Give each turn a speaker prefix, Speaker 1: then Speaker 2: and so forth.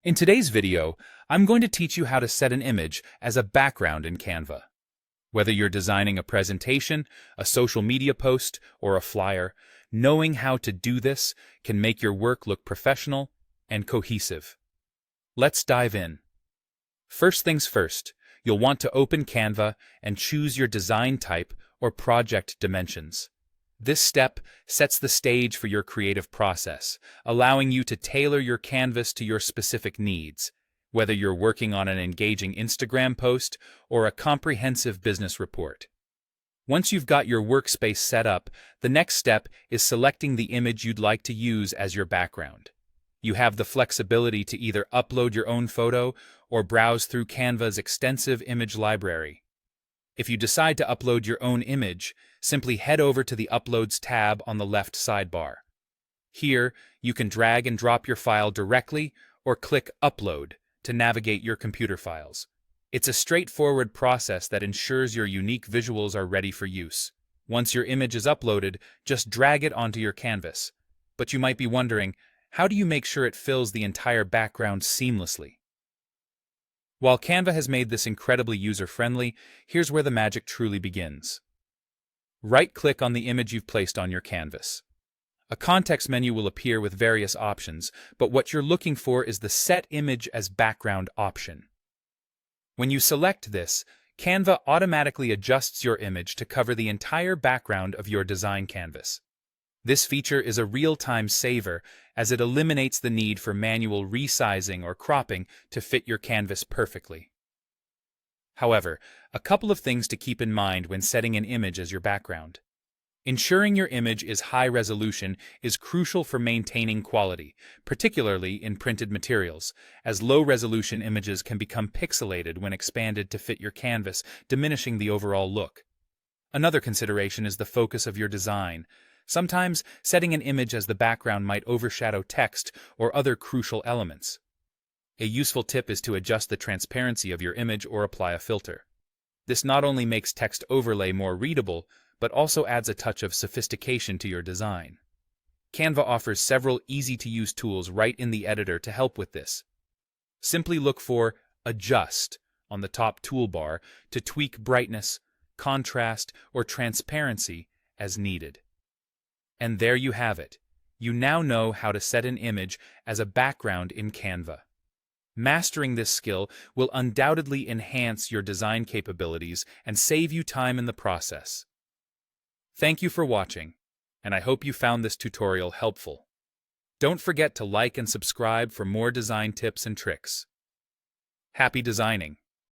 Speaker 1: In today's video, I'm going to teach you how to set an image as a background in Canva. Whether you're designing a presentation, a social media post, or a flyer, knowing how to do this can make your work look professional and cohesive. Let's dive in. First things first, you'll want to open Canva and choose your design type or project dimensions. This step sets the stage for your creative process, allowing you to tailor your canvas to your specific needs, whether you're working on an engaging Instagram post or a comprehensive business report. Once you've got your workspace set up, the next step is selecting the image you'd like to use as your background. You have the flexibility to either upload your own photo or browse through Canva's extensive image library. If you decide to upload your own image, simply head over to the Uploads tab on the left sidebar. Here, you can drag and drop your file directly or click Upload to navigate your computer files. It's a straightforward process that ensures your unique visuals are ready for use. Once your image is uploaded, just drag it onto your canvas. But you might be wondering, how do you make sure it fills the entire background seamlessly? While Canva has made this incredibly user-friendly, here's where the magic truly begins. Right-click on the image you've placed on your canvas. A context menu will appear with various options, but what you're looking for is the Set Image as Background option. When you select this, Canva automatically adjusts your image to cover the entire background of your design canvas. This feature is a real-time saver as it eliminates the need for manual resizing or cropping to fit your canvas perfectly. However, a couple of things to keep in mind when setting an image as your background. Ensuring your image is high resolution is crucial for maintaining quality, particularly in printed materials, as low-resolution images can become pixelated when expanded to fit your canvas, diminishing the overall look. Another consideration is the focus of your design. Sometimes, setting an image as the background might overshadow text or other crucial elements. A useful tip is to adjust the transparency of your image or apply a filter. This not only makes text overlay more readable, but also adds a touch of sophistication to your design. Canva offers several easy-to-use tools right in the editor to help with this. Simply look for Adjust on the top toolbar to tweak brightness, contrast, or transparency as needed. And there you have it. You now know how to set an image as a background in Canva. Mastering this skill will undoubtedly enhance your design capabilities and save you time in the process. Thank you for watching, and I hope you found this tutorial helpful. Don't forget to like and subscribe for more design tips and tricks. Happy designing!